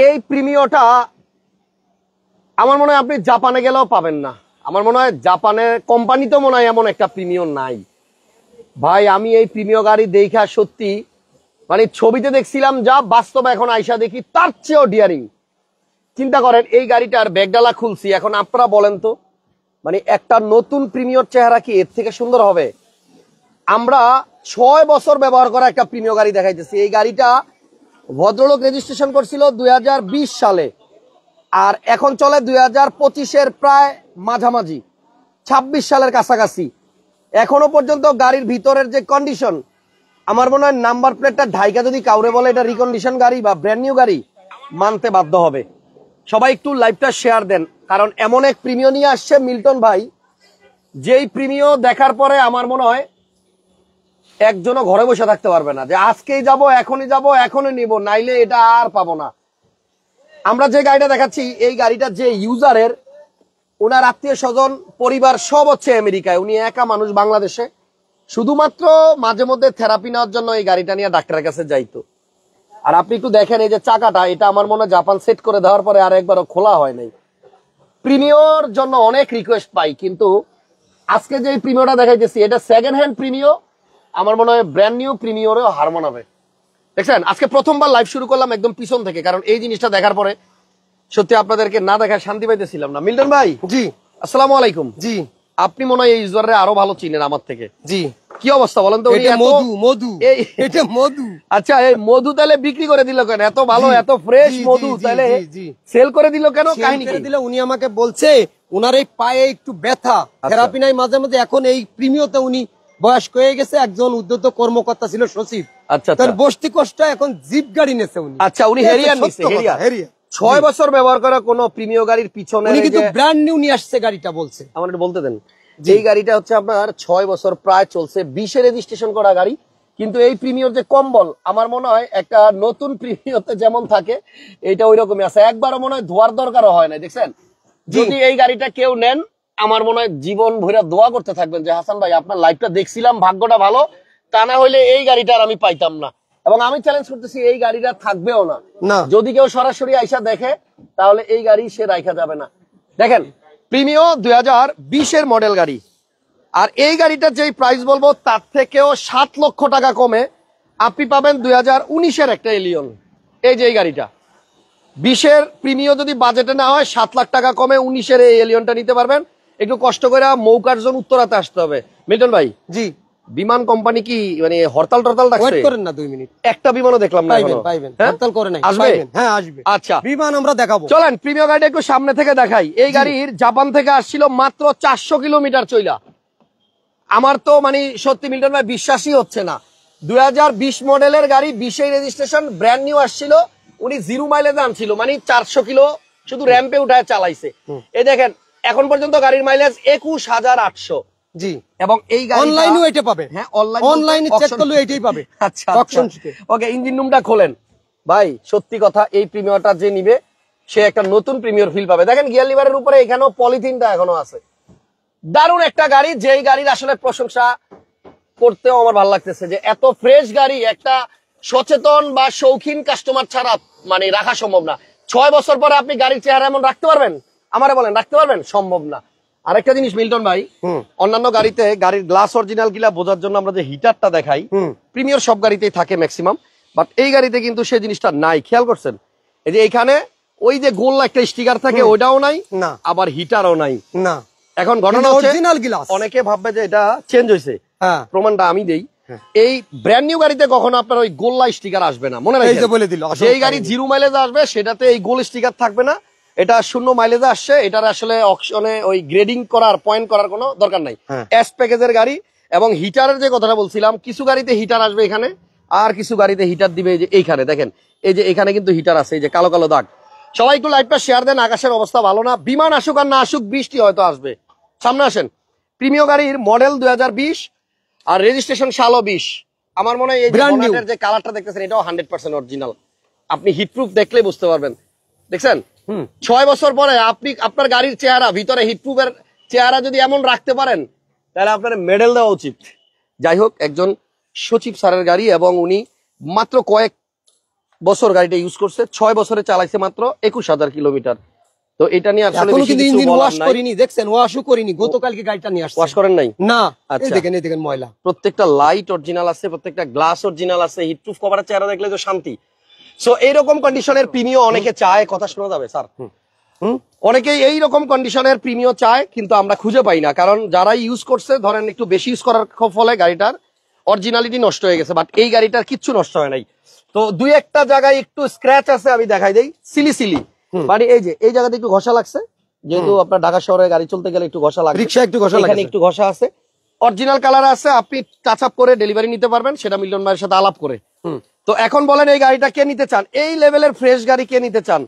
এই প্রিমিয়টা আমার মনে হয় আপনি জাপানে গেলেও পাবেন না। আমার মনে হয় জাপানের কোম্পানিতে মনে হয় এমন একটা প্রিমিয়র নাই ভাই। আমি এই প্রিমিয় গাড়ি দেখা সত্যি মানে ছবিতে দেখছিলাম যা, বাস্তবে এখন আইসা দেখি তার চেয়েও ডিয়ারিং। চিন্তা করেন এই গাড়িটার ব্যাগডালা খুলছি, এখন আপনারা বলেন তো মানে একটা নতুন প্রিমিয়র চেহারা কি এর থেকে সুন্দর হবে? আমরা 6 বছর ব্যবহার করা একটা প্রিমিয় গাড়ি দেখাইতেছি। এই গাড়িটা ভদ্রলোক রেজিস্ট্রেশন করছিল 2020 সালে, আর এখন চলে 2025-এর প্রায় মাঝামাঝি, 26 সালের কাছাকাছি। এখনো পর্যন্ত গাড়ির ভিতরের যে কন্ডিশন, আমার মনে হয় নাম্বার প্লেটটা ঢাইকা যদি কাউরে বলে এটা রিকন্ডিশন গাড়ি বা ব্র্যান্ড নিউ গাড়ি, মানতে বাধ্য হবে। সবাই একটু লাইভটা শেয়ার দেন, কারণ এমন এক প্রিমিয় নিয়ে আসছে মিল্টন ভাই, যেই প্রিমিয় দেখার পরে আমার মনে হয় একজনও ঘরে বসে থাকতে পারবে না যে আজকেই যাব, এখনই যাব, এখনই নিব, নাইলে এটা আর পাবো না। আমরা যে গাড়িটা দেখাচ্ছি এই গাড়িটা যে ইউজারের, ওনার আত্মীয় স্বজন পরিবার সব হচ্ছে আমেরিকায়, উনি একা মানুষ বাংলাদেশে, শুধুমাত্র মাঝে মধ্যে থেরাপি নেওয়ার জন্য এই গাড়িটা নিয়ে ডাক্তারের কাছে যাইতো। আর আপনি একটু দেখেন এই যে চাকাটা, এটা আমার মনে হয় জাপান সেট করে দেওয়ার পরে আর একবারও খোলা হয় নাই। প্রিমিয়র জন্য অনেক রিকোয়েস্ট পাই, কিন্তু আজকে যে প্রিমিয়টা দেখাইতেছি এটা সেকেন্ড হ্যান্ড প্রিমিয়, আমার মনে হয় ব্র্যান্ড নিউ প্রিমিয়রেও হার মানাবে। দেখছেন আজকে প্রথমবার লাইভ শুরু করলাম একদম পিছন থেকে, কারণ এই জিনিসটা দেখার পরে সত্যি আপনাদেরকে না দেখায় শান্তি পাইতেছিলাম না। মিল্টন ভাই, জি আসসালামু আলাইকুম। জি, আপনি মনে হয় এই ইউজারে আরো ভালো চিনেন আমার থেকে। জি, কি অবস্থা বলেন তো? মধু। আচ্ছা, এই মধু তাহলে বিক্রি করে দিল কেন? এত ভালো এত ফ্রেশ মধু তাহলে সেল করে দিল কেন? কাহিনী কি? উনি আমাকে বলছে উনার এই পায়ে একটু ব্যথা, থেরাপি নাই মাঝে মাঝে, এখন এই প্রিমিয়তে উনি বয়স্ক হয়ে গেছে, একজন উদ্যোক্ত কর্মকর্তা ছিল সচিব। আচ্ছা, তার বসতি কষ্ট, এখন জিপ গাড়ি নেছে উনি। আচ্ছা, উনি হেরিয়ার নিছে। হেরিয়ার 6 বছর ব্যবহার করা কোন প্রিমিয় গাড়ির পিছনে উনি কিন্তু ব্র্যান্ড নিউ নিয়ে আসছে গাড়িটা বলছে। আমার একটু বলতে দেন। এই গাড়িটা হচ্ছে আপনার 6 বছর প্রায় চলছে, 20-এ রেজিস্ট্রেশন করা গাড়ি। কিন্তু এই প্রিমিয়র যে কম্বল, আমার মনে হয় একটা নতুন প্রিমিয়তে যেমন থাকে এটা ওই রকমই আছে, একবারও মনে হয় ধোয়ার দরকারও হয় না। দেখছেন, যদি এই গাড়িটা কেউ নেন আমার মনে হয় জীবন ভরে দোয়া করতে থাকবেন যে হাসান ভাই আপনার লাইফটা দেখছিলাম, ভাগ্যটা ভালো, তা না হইলে এই গাড়িটা আর আমি পাইতাম না। এবং আমি চ্যালেঞ্জ করতেছি এই গাড়িটা থাকবেও না। যদি কেউ সরাসরি আইসা দেখে তাহলে এই গাড়ি সে রাখা যাবে না। দেখেন প্রিমিয় 2020-এর মডেল গাড়ি, আর এই গাড়িটার যেই প্রাইস বলবো তার থেকেও 7 লক্ষ টাকা কমে আপনি পাবেন 2019-এর একটা এলিয়ন। এই যে এই গাড়িটা 20-এর প্রিমিয় যদি বাজেটে না হয় 7 লাখ টাকা কমে 19-এর এই এলিয়নটা নিতে পারবেন। একটু কষ্ট করে মৌকার জন্য উত্তরাতে আসতে হবে। মিল্টন ভাই, জি বিমান কোম্পানি কি মানে হরতাল টরতাল ডাকছে? ওয়েট করেন না 2 মিনিট, একটা বিমানও দেখলাম না এখনো। পাইবেন, হরতাল করে নাই, আসবে। হ্যাঁ আসবে। আচ্ছা, বিমান আমরা দেখাবো, চলেন প্রিমিয় গাড়িটা একটু সামনে থেকে দেখাই। এই গাড়ির জাপান থেকে আসছিল মাত্র 400 কিলোমিটার চইলা। আমার তো মানে সত্যি মিল্টন ভাই বিশ্বাসই হচ্ছে না, 2020 মডেলের গাড়ি, 20-এ রেজিস্ট্রেশন, ব্র্যান্ড নিউ আসছিল, উনি 0 মাইলেজ আনছিল, মানে 400 কিলো শুধু র্যাম্পে উঠায় চালাইছে। এই দেখেন এখন পর্যন্ত গাড়ির মাইলেজ 21,800। জি, এবং এই গাড়ি অনলাইনেও এটা পাবে। হ্যাঁ, অনলাইনে চেক করলে এটাই পাবে। আচ্ছা, ওকে, ইঞ্জিন রুমটা খোলেন ভাই। সত্যি কথা, এই প্রিমিয়ারটা যে নিবে সে একটা নতুন প্রিমিয়ার ফিল পাবে। দেখেন গিয়ার লিভারের উপরে এখানেও পলিথিনটা এখনো আছে। দারুণ একটা গাড়ি, যেই গাড়ির আসলে প্রশংসা করতেও আমার ভালো লাগতেছে যে এত ফ্রেশ গাড়ি একটা সচেতন বা শৌখিন কাস্টমার ছাড়া মানে রাখা সম্ভব না। 6 বছর পরে আপনি গাড়ির চেহারা এমন রাখতে পারবেন? আমারে বলেন, রাখতে পারবেন? সম্ভব না। আরেকটা জিনিস মিল্টন ভাই, অন্যান্য গাড়িতে গাড়ির গ্লাস অরিজিনাল কিনা বোঝার জন্য আমরা যে হিটারটা দেখাই, প্রিমিয়ার সব গাড়িতেই থাকে ম্যাক্সিমাম, বাট এই গাড়িতে কিন্তু সেই জিনিসটা নাই। খেয়াল করছেন এই যে এখানে ওই যে গোল একটা স্টিকার থাকে, ওইটাও নাই, আবার হিটারও নাই। না, এখন ঘটনা হচ্ছে অনেকে ভাববে যে এটা চেঞ্জ হয়েছে, প্রমাণটা আমি দেই। এই ব্র্যান্ড নিউ গাড়িতে কখনো আপনার ওই গোল্লা স্টিকার আসবে না, মনে রাখবেন। বলে দিল এই গাড়ি 0 মাইলেজ আসবে সেটাতে এই গোল স্টিকার থাকবে না, এটা 0 মাইলেজে আসছে, এটার আসলে অকশনে ওই গ্রেডিং করার পয়েন্ট করার কোনো দরকার নাই। এস প্যাকেজের গাড়ি। এবং হিটারের যে কথাটা বলছিলাম, কিছু গাড়িতে হিটার আসবে এখানে, আর কিছু গাড়িতে হিটার দিবে যে এইখানে। দেখেন এই যে এখানে কিন্তু হিটার আছে, এই যে কালো কালো দাগ। সবাই একটু লাইভটা শেয়ার দেন, আকাশের অবস্থা ভালো না। বিমান আসুক আর না আসুক, বৃষ্টি হয়তো আসবে। সামনে আসেন। প্রিমিয় গাড়ির মডেল 2020 আর রেজিস্ট্রেশন সালও 20। আমার মনে হয় এই যে কালারটা দেখতেছেন এটাও 100% অরিজিনাল। আপনি হিটপ্রুফ দেখলে বুঝতে পারবেন। দেখছেন 6 বছর পরে আপনি আপনার গাড়ির চেহারা, ভিতরে হিটপ্রুফের চেহারা যদি এমন রাখতে পারেন তাহলে আপনার মেডেল দেওয়া উচিত। যাই হোক, একজন সচিব স্যারের গাড়ি এবং উনি মাত্র কয়েক বছর গাড়িটা ইউজ করছে, 6 বছরে চালাইছে মাত্র 21,000 কিলোমিটার। তো এটা নিয়ে আসলে বেশি কিছু ইঞ্জিন বলার ওয়াশ নাই। করিনি, দেখছেন ওয়াশও করিনি, গতকালকে গাড়িটা নিয়ে আসছে। ওয়াশ করেন নাই? না। আচ্ছা, এই দেখেন ময়লা। প্রত্যেকটা লাইট অরিজিনাল আছে, প্রত্যেকটা গ্লাস অরিজিনাল আছে, হিটপ্রুফ কভারের চেহারা দেখলে তো শান্তি। সো এইরকম কন্ডিশনের প্রিমিও অনেকে চায়, কথা শোনা যাবে স্যার? অনেকেই এইরকম কন্ডিশনের প্রিমিও চায়, কিন্তু আমরা খুঁজে পাই না, কারণ যারা ইউজ করছে ধরেন একটু বেশি ইউজ করার ফলে গাড়িটার অরিজিনালিটি নষ্ট হয়ে গেছে, বাট এই গাড়িটার কিচ্ছু নষ্ট হয় নাই। তো দুই একটা জায়গায় একটু স্ক্র্যাচ আছে, আমি দেখাই দেই, সিলি মানে এই যে এই জায়গাতে একটু ঘষা লাগছে, যেহেতু আপনার ঢাকা শহরে গাড়ি চলতে গেলে একটু ঘষা লাগে, রিকশা একটু ঘষা লাগে, এখানে একটু ঘষা আছে। অরিজিনাল কালার আছে, আপনি টাচ আপ করে ডেলিভারি নিতে পারবেন, সেটা মিলন ভাইয়ের সাথে আলাপ করে। তো এখন বলেন এই গাড়িটা কে নিতে চান, এই লেভেলের ফ্রেশ গাড়ি কে নিতে চান?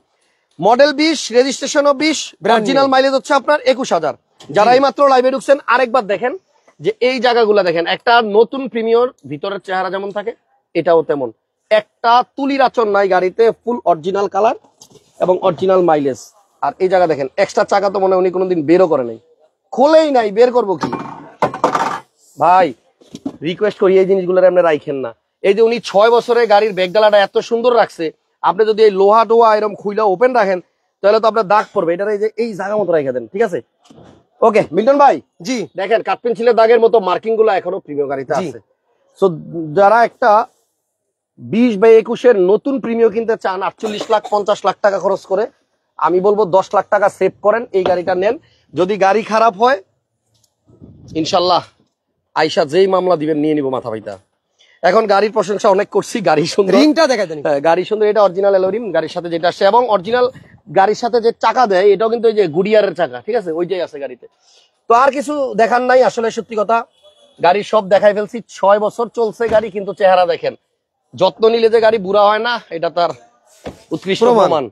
মডেল 20, রেজিস্ট্রেশনও 20, অরিজিনাল মাইলেজ হচ্ছে আপনার 21,000। যারা এই মাত্র লাইভে ঢুকছেন আরেকবার দেখেন যে এই জায়গাগুলো দেখেন, একটা নতুন প্রিমিয়র ভিতরের চেহারা যেমন থাকে এটাও তেমন, একটা তুলির আচরণ নাই গাড়িতে, ফুল অরিজিনাল কালার এবং অরিজিনাল মাইলেজ। আর এই জায়গা দেখেন, এক্সট্রা চাকা তো মনে হয় উনি কোনোদিন বেরও করে নাই, খোলেই নাই, বের করবো কি ভাই? রিকোয়েস্ট করি এই জিনিসগুলোর আপনি রাখেন না। এই যে উনি 6 বছরে গাড়ির ব্যাগডালাটা এত সুন্দর রাখছে, আপনি যদি এই লোহা টোহা এরকম খুইলা ওপেন রাখেন তাহলে তো আপনার দাগ পড়বে, এটার এই যে এই জায়গা মতো রেখে দেন, ঠিক আছে? ওকে মিল্টন ভাই, জি দেখেন কাঠ পেন্সিলের দাগের মতো মার্কিং গুলো এখনো প্রিমিয়াম গাড়িতে আছে। সো যারা একটা 20/21 নতুন প্রিমিয়াম কিনতে চান 48 লাখ 50 লাখ টাকা খরচ করে, আমি বলবো 10 লাখ টাকা সেভ করেন, এই গাড়িটা নেন। যদি গাড়ি খারাপ হয় ইনশাল্লাহ আইসা যেই মামলা দিবেন নিয়ে নিব মাথা ভাইটা। এখন গাড়ির প্রশংসা অনেক করছি, গাড়ি সুন্দর, রিংটা দেখাই দেন। গাড়ি সুন্দর, এটা অরিজিনাল অ্যালয় গাড়ির সাথে যেটা আসছে, এবং অরিজিনাল গাড়ির সাথে যে চাকা দেয় এটাও কিন্তু ওই যে গুডিয়ারের চাকা, ঠিক আছে, ওইটাই আছে গাড়িতে। তো আর কিছু দেখার নাই আসলে, সত্যি কথা গাড়ির সব দেখাই ফেলছি। 6 বছর চলছে গাড়ি, কিন্তু চেহারা দেখেন, যত্ন নিলে যে গাড়ি বুড়া হয় না এটা তার উৎকৃষ্ট প্রমাণ।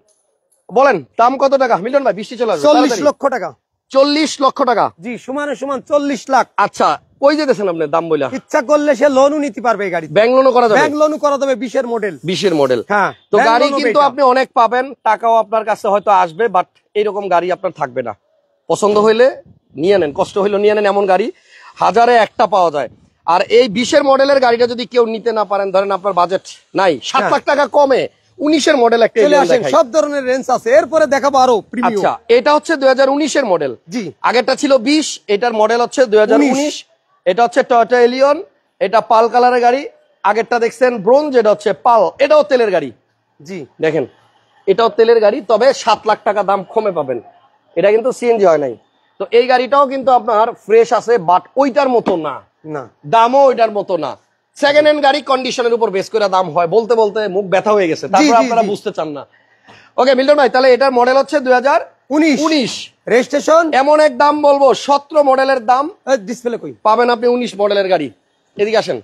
বলেন দাম কত টাকা মিলন ভাই? বৃষ্টি চলে আসবে। 40 লক্ষ টাকা। 40 লক্ষ টাকা? জি, সমানে সমান 40 লাখ। আচ্ছা, কই যেতেছেন আপনি দাম বইলা? ইচ্ছা করলে সে লোনও নিতে পারবে এই গাড়ি, ব্যাংক লোনও করা যাবে। ব্যাংক লোনও করা যাবে, 20 এর মডেল। 20 এর মডেল, হ্যাঁ। তো গাড়ি কিন্তু আপনি অনেক পাবেন, টাকাও আপনার কাছে হয়তো আসবে, বাট এইরকম গাড়ি আপনার থাকবে না। পছন্দ হইলে নিয়ে নেন, কষ্ট হইলে নিয়ে নেন, এমন গাড়ি হাজারে একটা পাওয়া যায়। আর এই 20 এর মডেলের গাড়িটা যদি কেউ নিতে না পারেন, ধরেন আপনার বাজেট নাই, 7 লাখ টাকা কমে 19 এর মডেল একটা দেখাই, সব ধরনের রেঞ্জ আছে, এরপরে দেখাবো আরো প্রিমিয়াম। আচ্ছা, এটা হচ্ছে 2019 এর মডেল। জি, আগেরটা ছিল 20, এটার মডেল হচ্ছে 2019। এটা হচ্ছে টয়োটা এলিয়ন, এটা পাল কালারের গাড়ি। আগেরটা দেখছেন ব্রোঞ্জ, এটা হচ্ছে পাল, এটাও তেলের গাড়ি। জি দেখেন এটাও তেলের গাড়ি, তবে 7 লাখ টাকা দাম কমে পাবেন, এটা কিন্তু সিএনজি হয় নাই। তো এই গাড়িটাও কিন্তু আপনার ফ্রেশ আছে, বাট ওইটার মতো না, না দামও ওইটার মতো না। সেকেন্ড হ্যান্ড গাড়ি কন্ডিশনের উপর বেস করে দাম হয়, বলতে বলতে মুখ ব্যথা হয়ে গেছে, তারপর আপনারা বুঝতে চান না। ওকে মিল্টন ভাই, তাহলে এটার মডেল হচ্ছে 2019, রেজিস্ট্রেশন। এমন এক দাম বলবো 17 মডেলের দাম ডিসপ্লে কই পাবেন আপনি 19 মডেলের গাড়ি। এদিকে আসেন,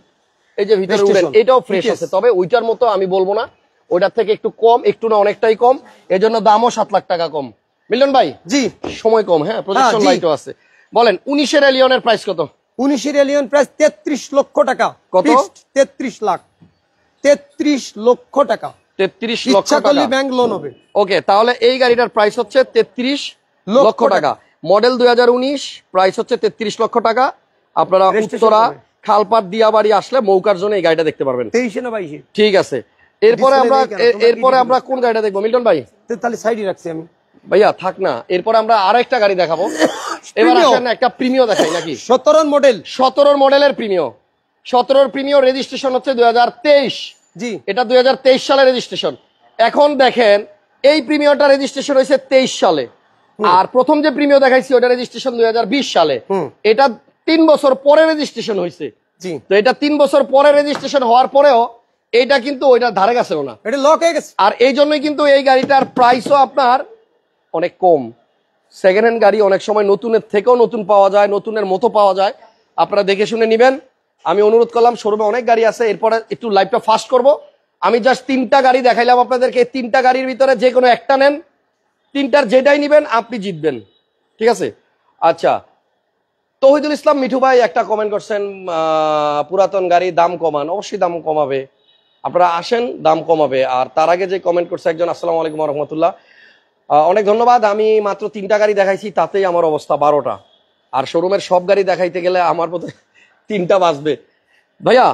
এই যে ভিতরে উঠবেন, এটাও ফ্রেশ আছে, তবে ওইটার মতো আমি বলবো না, ওইটার থেকে একটু কম, একটু না অনেকটাই কম, এজন্য দামও 7 লাখ টাকা কম। মিলন ভাই, জি সময় কম, হ্যাঁ, প্রজেকশন লাইটও আছে। বলেন 19 এর এলিয়নের প্রাইস কত? 19 এর এলিয়ন প্রাইস 33 লক্ষ টাকা। কত? 33 লাখ। 33 লক্ষ টাকা। 33 লক্ষ ইচ্ছা করলে টাকা ব্যাংক লোন হবে। ওকে, তাহলে এই গাড়িটার প্রাইস হচ্ছে 33 লক্ষ টাকা। মডেল 2019, প্রাইস হচ্ছে 33 লক্ষ টাকা। আপনারা উত্তরা খালপাট দিয়াবাড়ি আসলে মৌকার জন্য এই গাড়িটা দেখতে পারবেন। 23 না 22? ঠিক আছে, এরপরে আমরা কোন গাড়িটা দেখবো মিল্টন ভাই? তাহলে সাইডে রাখছি আমি ভাইয়া, থাক না, এরপরে আমরা আরো একটা গাড়ি দেখাবো। এবার আসেন একটা প্রিমিও দেখাই নাকি? 17 মডেল। 17 মডেলের প্রিমিও, 17 প্রিমিও, রেজিস্ট্রেশন হচ্ছে 2023। জি, এটা 2023 সালে রেজিস্ট্রেশন। এখন দেখেন এই প্রিমিয়রটা রেজিস্ট্রেশন হয়েছে 23 সালে, আর প্রথম যে প্রিমিয়র দেখাইছি ওটা রেজিস্ট্রেশন 2020 সালে। এটা 3 বছর পরে রেজিস্ট্রেশন হয়েছে। জি, তো এটা 3 বছর পরে রেজিস্ট্রেশন হওয়ার পরেও এটা কিন্তু ওইটার ধারে কাছেও না, এটা লক হয়ে গেছে। আর এই জন্যই কিন্তু এই গাড়িটার প্রাইসও আপনার অনেক কম। সেকেন্ড হ্যান্ড গাড়ি অনেক সময় নতুনের থেকেও নতুন পাওয়া যায়, নতুনের মতো পাওয়া যায়, আপনারা দেখে শুনে নিবেন। আমি অনুরোধ করলাম, শোরুমে অনেক গাড়ি আছে, এরপরে একটু লাইভটা ফাস্ট করব। আমি জাস্ট 3টা গাড়ি দেখাইলাম আপনাদেরকে, 3টা গাড়ির ভিতরে যে কোনো একটা নেন, 3টার যেটাই নিবেন আপনি জিতবেন, ঠিক আছে? আচ্ছা, তৌহিদুল ইসলাম মিঠু ভাই একটা কমেন্ট করছেন, পুরাতন গাড়ি দাম কমান। অবশ্যই দাম কমাবে, আপনারা আসেন, দাম কমাবে। আর তার আগে যে কমেন্ট করছে একজন, আসসালামু আলাইকুম ওয়া রাহমাতুল্লাহ, অনেক ধন্যবাদ। আমি মাত্র 3টা গাড়ি দেখাইছি, তাতেই আমার অবস্থা 12টা, আর শোরুমের সব গাড়ি দেখাইতে গেলে আমার বোধহয় 3টা বাজবে। ভাইয়া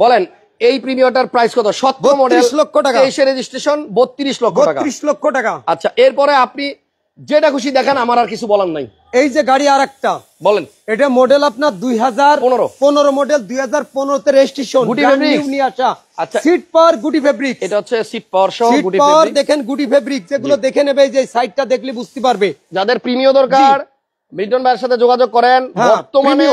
বলেন এই প্রিমিয়ারটার প্রাইস কত? 17 মডেল, 32 লক্ষ টাকা, 23 রেজিস্ট্রেশন, 32 লক্ষ টাকা। 32 লক্ষ টাকা। আচ্ছা, এরপরে আপনি যেটা খুশি দেখেন, আমার আর কিছু বলার নাই। এই যে গাড়ি আরেকটা বলেন। এটা মডেল আপনার 2015 মডেল, 2015 তে রেজিস্ট্রেশন, গুটি ফেব্রিক্স নিয়ে আসা। আচ্ছা, সিট পাওয়ার গুটি ফেব্রিক্স, এটা হচ্ছে সিট পাওয়ার সহ গুটি পাওয়ার। ফেব্রিক্স দেখেন গুটি ফেব্রিক্স, যেগুলো দেখে নেবে, যে সাইডটা দেখলে বুঝতে পারবে। যাদের প্রিমিয়ার দরকার মিল্টন ভাইয়ের সাথে যোগাযোগ করেন। বর্তমানে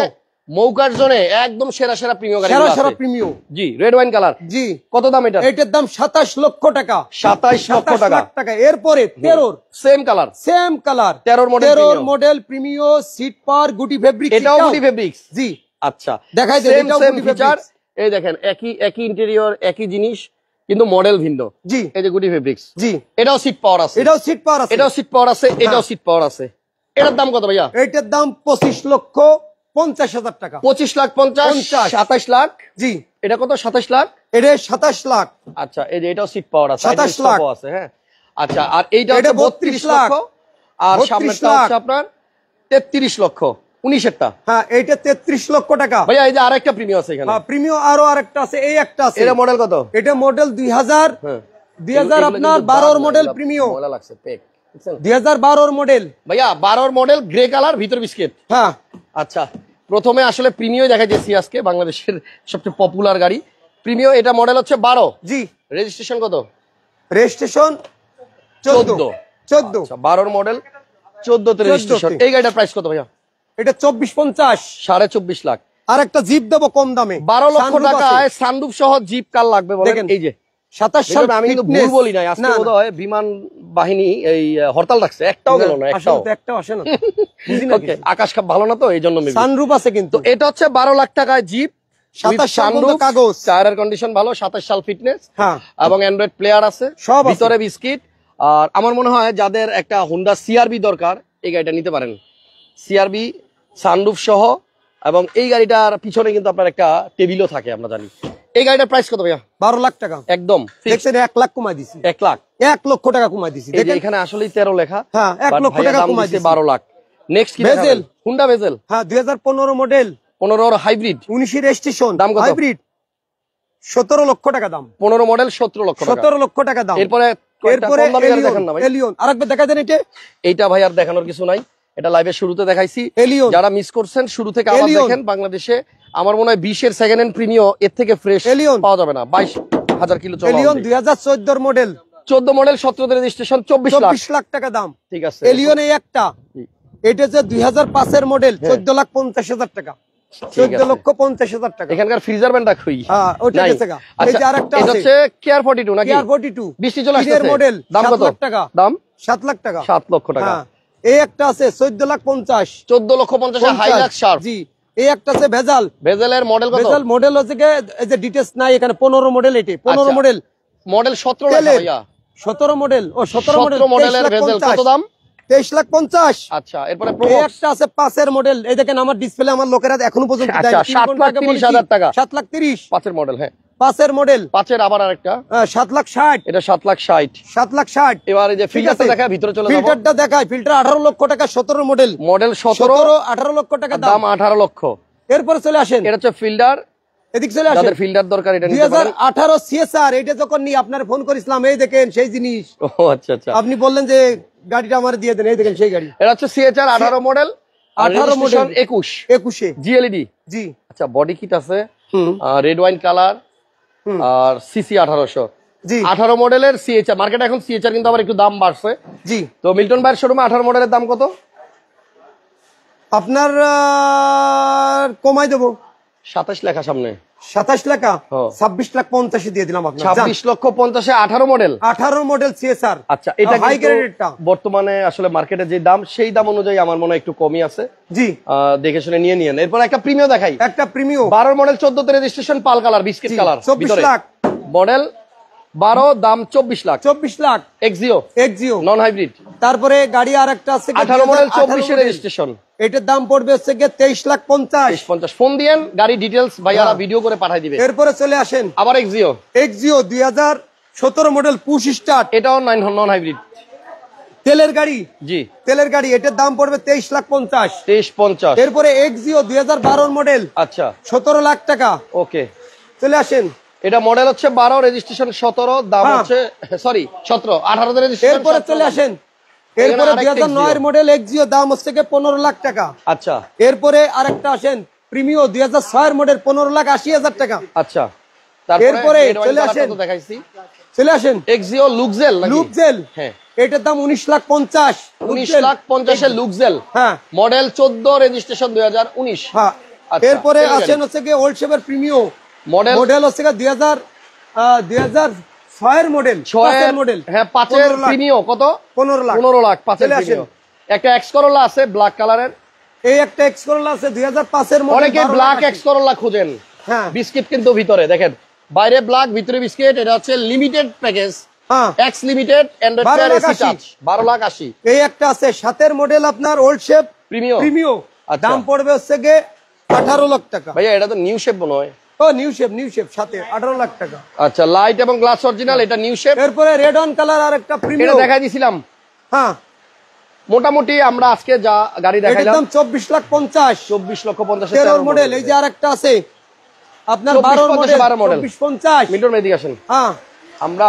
মৌকার জোনে একদম সেরা সেরা প্রিমিয়ার গাড়ি আছে। সেরা প্রিমিয়ার, জি, রেড ওয়াইন কালার। জি, কত দাম এটা? এটার দাম 27 লক্ষ টাকা। 27 লক্ষ টাকা। এরপরে 13 same colour, 13 model premier, seat power গুটি ফেব্রিক্স, এটাও গুটি ফেব্রিক্স। জি, আচ্ছা, দেখাই দেন, এটাও গুটি ফিচার। এই দেখেন, একই ইন্টেরিয়র, একই জিনিস, কিন্তু মডেল ভিন্ন। জি, এই যে গুটি ফেব্রিক্স। জি, এটাও সিট পাওয়ার আছে, এটাও সিট পাওয়ার আছে, এটাও সিট পাওয়ার আছে, এটাও সিট পাওয়ার আছে। এটার দাম কত ভাইয়া? এটার দাম 25 লক্ষ 50,000 টাকা। 25 লাখ 50, 27 লাখ। জি, এটা কত? 27 লাখ। এটা 27 লাখ। আচ্ছা, এই যে এটাও সিট পাওয়ার আছে, 27 লাখ আছে। হ্যাঁ, আচ্ছা, আর এইটা হচ্ছে 32 লক্ষ, আর সামনেটা হচ্ছে আপনার 33 লক্ষ 19এরটা। হ্যাঁ, এইটা 33 লক্ষ টাকা। ভাইয়া এই যে আরেকটা প্রিমিয়াম আছে এখানে। হ্যাঁ, প্রিমিয়াম আরো আরেকটা আছে, এই একটা আছে। এটা মডেল কত? এটা মডেল 2000, হ্যাঁ, 2000 আপনার 12 মডেল প্রিমিয়াম, মজা লাগছে পেক। 2012 মডেল ভাইয়া, 12 মডেল, গ্রে কালার, ভিতর বিস্কিট। হ্যাঁ, আচ্ছা, প্রথমে আসলে প্রিমিয়াম দেখাইতেছি আজকে, বাংলাদেশের সবচেয়ে পপুলার গাড়ি প্রিমিয়াম। এটা মডেল হচ্ছে 12। জি, রেজিস্ট্রেশন কত? রেজিস্ট্রেশন 14। 12 মডেল, 14 তে রেজিস্ট্রেশন। এই গাড়িটার প্রাইস কত ভাইয়া? এটা 2450, 24.5 লাখ। আর একটা জিপ দেবো কম দামে, 12 লক্ষ টাকায় সানরুফ সহ জিপ কার লাগবে বলেন? এই যে 27 সাল, আমি কিন্তু ভুল বলি নাই, আজকে বোধহয় বিমান বাহিনী এই হরতাল রাখছে, একটাও গেল না, একটাও আসে না। ওকে, আকাশ খাপ ভালো না তো, এই জন্য সানরুফ আছে কিন্তু। এটা হচ্ছে 12 লাখ টাকায় জিপ, 27 সাল কাগজ, টায়ারের কন্ডিশন ভালো, 27 সাল ফিটনেস, হ্যাঁ, এবং অ্যান্ড্রয়েড প্লেয়ার আছে, সব ভিতরে বিস্কিট। আর আমার মনে হয় যাদের একটা হোন্ডা সিআরবি দরকার, এই গাড়িটা নিতে পারেন। সিআরবি, সানরুফ সহ, এবং এই গাড়িটার পিছনে কিন্তু আপনার একটা টেবিলও থাকে, আমরা জানি। এই গাড়িটার প্রাইস কত ভাইয়া? 12 লাখ টাকা একদম। দেখছেন, 1 লাখ কমাই দিছি। 1 লাখ, 1 লক্ষ টাকা কমাই দিছি। দেখেন এখানে আসলেই 13 লেখা। হ্যাঁ, 1 লক্ষ টাকা কমাই দিছি, 12 লাখ। নেক্সট কি ভেজেল, হুন্ডা ভেজেল। হ্যাঁ, 2015 মডেল, 15 হাইব্রিড, 19 রেজিস্ট্রেশন, দাম কত? হাইব্রিড 17 লক্ষ টাকা দাম। 15 মডেল 17 লক্ষ টাকা। 17 লক্ষ টাকা দাম। এরপরে দেখেন না ভাই, এলিয়ন আরেকবার দেখাই দেন। এইটা ভাই আর দেখানোর কিছু নাই, এটা লাইভের শুরুতে দেখাইছি। এলিয়ন, যারা মিস করছেন শুরু থেকে আবার দেখেন। বাংলাদেশে আমার মনে হয় 20 এর সেকেন্ড হ্যান্ড প্রিমিয়াম এর থেকে ফ্রেশ এলিয়ন পাওয়া যাবে না। 22,000 কিলো চলা এলিয়ন 2014 মডেল, 14 মডেল, 17 তে রেজিস্ট্রেশন, 24 লাখ টাকা দাম। ঠিক আছে, এলিয়ন এই একটা। এটা যে 2005 এর মডেল, 14,50,000 টাকা, 14,50,000 টাকা। এখানকার ফ্রিজার ব্যান্ডটা কই? হ্যাঁ, ওটা গেছে গা। এই যে আরেকটা আছে, এটা হচ্ছে কেয়ার 42 নাকি? কেয়ার 42 বৃষ্টি চলে আসছে মডেল, দাম কত? 7 লাখ টাকা। দাম 7 লাখ টাকা, 7 লক্ষ টাকা। হ্যাঁ, এই একটা আছে 14,50,000, 14,50,000 হাইলাক্স শার্প। জি, এই একটা আছে ভেজাল। ভেজালের মডেল কত? ভেজাল মডেল হচ্ছে যে এই যে ডিটেইলস নাই এখানে। 15 মডেল, এটি 15 মডেল, মডেল 17 লাখ ভাইয়া। 17 মডেল, ও 17 মডেলের ভেজাল কত দাম? 23,50,000। আচ্ছা, এরপরে এই একটা আছে 5 এর মডেল। এই দেখেন আমার ডিসপ্লে, আমার লোকেরা এখনো পর্যন্ত দেয়। 7,30,000 টাকা। 7,30,000 5 এর মডেল। হ্যাঁ, 5 এর মডেল, 5 এর আবার আরেকটা 7,60,000। এটা 7,60,000। 7,60,000। এবারে যে ফিল্টারটা দেখায়, ভিতরে চলে যাব। ফিল্টারটা দেখায়, ফিল্টার 18 লক্ষ টাকা, 17 মডেল, মডেল 17, 18 লক্ষ টাকা দাম 18 লক্ষ। এরপরে চলে আসেন, এটা হচ্ছে ফিল্টার, এদিক চলে আসেন। যাদের ফিল্টার দরকার এটা নিতে পারেন। 2018 সিএসআর, এটা যখন নি আপনার ফোন করেছিলাম, এই দেখেন সেই জিনিস। ও আচ্ছা আচ্ছা, আপনি বললেন যে গাড়িটা আমার দিয়ে দেন, এই দেখেন সেই গাড়ি। এটা হচ্ছে সিএচআর 18 মডেল, 18 মডেল, 21 জিএলইডি। জি, আচ্ছা, বডি কিট আছে, রেড ওয়াইন কালার, আর সিসি 1800। জি, 18 মডেলের সিএচআর মার্কেটে এখন সিএচআর কিন্তু আবার একটু দাম বাড়ছে। জি, তো মিল্টন ভাইয়ের শোরুমে 18 মডেলের দাম কত? আপনার কমাই দেবো, 27 লেখা সামনে। 27 টাকা, 26,50,000 দিয়ে দিলাম আপনার। 26,50,000 18 মডেল, 18 মডেল সিএসআর। আচ্ছা, এটা হাই গ্রেডেডটা। বর্তমানে আসলে মার্কেটে যে দাম, সেই দাম অনুযায়ী আমার মনে হয় একটু কমই আছে। জি, দেখে শুনে নিয়ে নিন। এরপর একটা প্রিমিয়াম দেখাই, একটা প্রিমিয়াম 12 মডেল, 14 তে registration, pearl colour, biscuit colour, 24 lakh model 12, দাম 24 lakh. 24 lakh Axio non hybrid. তারপরে গাড়ি আর একটা আছে 18 মডেল, 24 এর রেজিস্ট্রেশন। এটার দাম পড়বে হচ্ছে 23,50,000। ফোন দিয়েন, গাড়ি ডিটেইলস ভাইয়ারা ভিডিও করে পাঠিয়ে দিবে। এরপরে চলে আসেন আবার এক্সিও 2017 মডেল, পুশ স্টার্ট, এটাও নন হাইব্রিড, তেলের গাড়ি। জি, তেলের গাড়ি, এটার দাম পড়বে 23,50,000। 23,50,000। এরপরে এক্সিও 2012 মডেল, আচ্ছা, 17 লাখ টাকা। ওকে, চলে আসেন এটা মডেল হচ্ছে 12, রেজিস্ট্রেশন 17, দাম হচ্ছে সরি 17, 18 রেজিস্ট্রেশন। এরপরে চলে আসেন, এরপরে 2009 এর মডেল এক্সিও, দাম হচ্ছে 15 লাখ টাকা। আচ্ছা, এরপরে আরেকটা আসেন প্রিমিও 2006 এর মডেল 15,80,000 টাকা। আচ্ছা, এরপরে চলে আসেন, দেখাইছি, চলে আসেন এক্সিও লুকজেল, লুকজেল, হ্যাঁ এটার দাম 19,50,000। 19,50,000 এর লুকজেল, হ্যাঁ মডেল 14, রেজিস্ট্রেশন 2019। হ্যাঁ। এরপরে আসেন হচ্ছে কি ওল্ড শেপের প্রিমিও মডেল হচ্ছে 2006 এর মডেল, 6 এর মডেল, হ্যাঁ 5 এর প্রিমিও কত? 15 লাখ। 15 লাখ 5 এর প্রিমিও। একটা এক্স করোলা আছে ব্ল্যাক কালারের, এই একটা এক্স করোলা আছে 2005 এর মডেল। অনেকে ব্ল্যাক এক্স করোলা খুঁজেন, হ্যাঁ বিস্কিট কিন্তু ভিতরে দেখেন, বাইরে ব্ল্যাক ভিতরে বিস্কিট। এটা হচ্ছে লিমিটেড প্যাকেজ, হ্যাঁ x limited, Android player, AC touch, 12,80,000। এই একটা আছে 7 এর মডেল আপনার ওল্ড শেপ প্রিমিও, দাম পড়বে হচ্ছে 18 লাখ টাকা। ভাইয়া এটা তো নিউ শেপ মনে হয়। ও নিউ শেপ সাথে 18 লাখ টাকা। আচ্ছা, লাইট এবং গ্লাস অরিজিনাল, এটা নিউ শেপ। এরপরে রেড অন কালার আর একটা প্রিমিও, এটা দেখাই দিছিলাম। হ্যাঁ মোটামুটি আমরা আজকে যা গাড়ি দেখাইলাম, একদম 24,50,000, 24,50,000 13 মডেল। এই যে আরেকটা আছে আপনার 12 মডেল, 24,50,000 মিটার মেদিকে আসেন। হ্যাঁ আমরা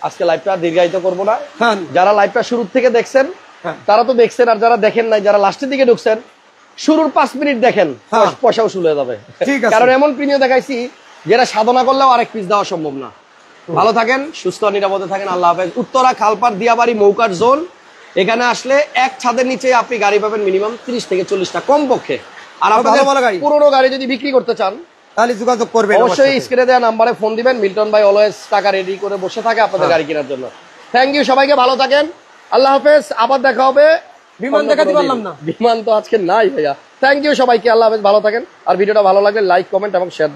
আজকে লাইভটা দীর্ঘায়িত করব না। হ্যাঁ যারা লাইভটা শুরু থেকে দেখছেন তারা তো দেখছেন, আর যারা দেখেন নাই, যারা লাস্টের দিকে ঢুকছেন, শুরুর 5 মিনিট দেখেন, পয়সা উসুল হয়ে যাবে। ঠিক আছে, কারণ এমন প্রিমিয় দেখাইছি যেটা সাধনা করলেও আরেক পিস দেওয়া সম্ভব না। ভালো থাকেন, সুস্থ নিরাপদে থাকেন, আল্লাহ হাফেজ। উত্তরা, খালপাড়, দিয়াবাড়ি, মৌকার জোন, এখানে আসলে এক ছাদের নিচে আপনি গাড়ি পাবেন মিনিমাম 30 থেকে 40টা কমপক্ষে। আর আপনাদের পুরোনো গাড়ি যদি বিক্রি করতে চান তাহলে যোগাযোগ করবেন, অবশ্যই স্ক্রিনে দেওয়া নাম্বারে ফোন দিবেন। মিল্টন ভাই অলওয়েজ টাকা রেডি করে বসে থাকে আপনাদের গাড়ি কেনার জন্য। থ্যাংক ইউ সবাইকে, ভালো থাকেন, আল্লাহ হাফেজ। আবার দেখা হবে। বিমান দেখাতে পারলাম না, বিমান তো আজকে নাই ভাইয়া। থ্যাংক ইউ সবাইকে, আল্লাহ হাফেজ, ভালো থাকেন। আর ভিডিওটা ভালো লাগলে লাইক, কমেন্ট এবং শেয়ার।